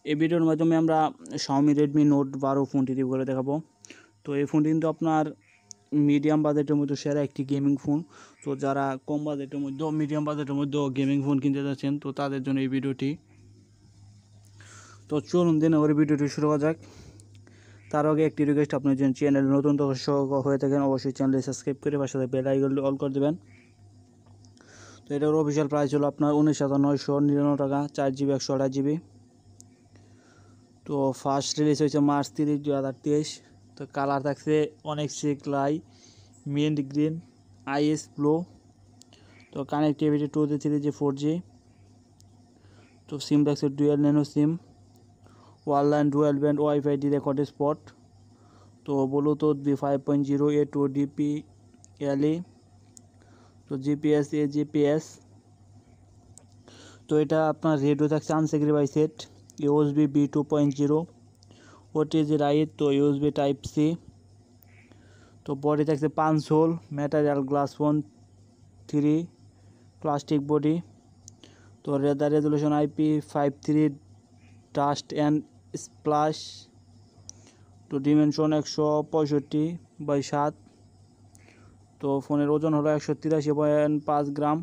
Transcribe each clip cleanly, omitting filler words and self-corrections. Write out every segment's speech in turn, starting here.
এই ভিডিওর মাধ্যমে আমরা Xiaomi Redmi Note 12 ফোনটি রিভিউ করে দেখাবো। তো এই ফোনটি কিন্তু আপনার মিডিয়াম বাজেটের মধ্যে সেরা একটি গেমিং ফোন। তো যারা কম বাজেটের মধ্যে মিডিয়াম বাজেটের মধ্যে গেমিং ফোন কিনতে যাচ্ছেন তো তাদের জন্য এই ভিডিওটি। তো চলুন দিন ওর ভিডিওটি শুরু করা যাক। তার আগে একটি রিকোয়েস্ট, আপনার যদি চ্যানেল নতুন দর্শক হয়ে থাকেন অবশ্যই চ্যানেলটি সাবস্ক্রাইব করে পাশে বেল আইকনটি অল করে দেবেন। তো এটার অফিসিয়াল প্রাইস হলো আপনার 19,999 টাকা, 4GB 128GB। তো ফার্স্ট রিলিজ হয়েছে March 30, 2023। তো কালার থাকছে অনেক লাই, মিন্ট গ্রিন, আইএস ব্লু। তো কানেক্টিভিটি 2G 3G 4G। তো সিম থাকছে ডুয়াল ন্যানো সিম, ওয়ারলাইন dual band wifi direct hotspot. তো ব্লুটুথ V5.0 A2 DPLE। তো GPS AGPS। তো এটা আপনার রেডিও থাকছে আনস্যাক্রিফাইসড USB B2.0 OTG রাইট। তো USB টাইপ C। তো বডি থাকছে 5 whole material glass phone 3 plastic body. তো রেদার resolution IP53 dust and splash. তো ডিমেনশন 165/7। তো ফোনের ওজন হলো 183.5 গ্রাম।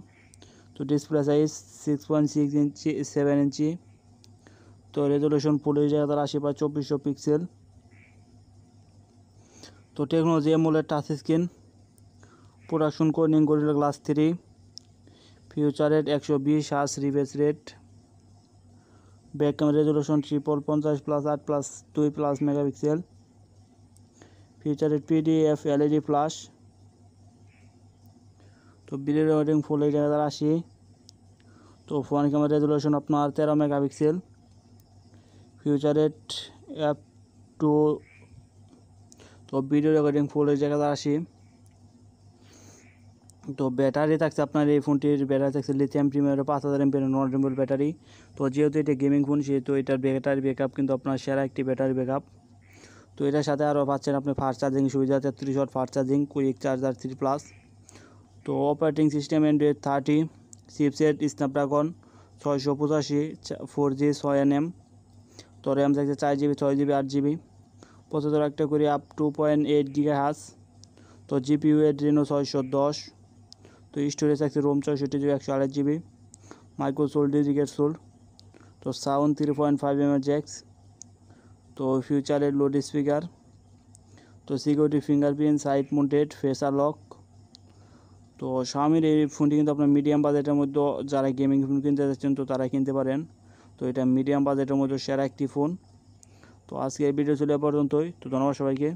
তো ডিসপ্লে সাইজ 6.6 ইঞ্চি 7 ইঞ্চি। তো resolution full HD 1080x2400 pixel. তো technology AMOLED touch screen. Production coating gorilla glass 3। Future rate 120 Hz refresh rate. Back camera resolution 50+8+2+ megapixel. Future rate PDF LED flash. তো video recording full HD 1080। তো front camera resolution আপনার 13 megapixel. Future rate F2। তো video recording full HD 1080। তো battery থাকছে আপনার এই ফোনটির battery থাকছে lithium premier 5000 mAh non removable battery. তো যেহেতু এটা গেমিং ফোন সেহেতু এটার ব্যাটারি ব্যাকআপ কিন্তু আপনার সেরা একটি ব্যাটারি ব্যাকআপ। তো এটার সাথে আরও পাচ্ছেন আপনি ফাস্ট চার্জিং সুবিধা, 33 watt fast charging, quick charger 3+। তো operating system Android 30, chipset Snapdragon 685 4G 6nm। তো র্যাম থাকছে 4GB 6GB 8GB। প্রসেসর একটা করে আপ 2.8 GHz। তো GPU Adreno 610। তো স্টোরেজ থাকছে ROM 64GB 128GB। Micro slot dedicated slot. তো সাউন্ড 3.5mm জ্যাক্স। তো ফিউচারের লোড স্পিকার। তো সিকিউরিটি ফিঙ্গারপ্রিন্ট সাইড মাউন্টেড ফেসার লক। তো Xiaomi এই ফোনটি কিন্তু আপনার মিডিয়াম বাজেটের মধ্যে যারা গেমিং ফোন কিনতে যাচ্ছেন তো তারা কিনতে পারেন। তো এটা মিডিয়াম বাজেটের মধ্যে সেরা একটি ফোন। তো আজকে এই ভিডিও ছিল এ পর্যন্তই। তো ধন্যবাদ সবাইকে।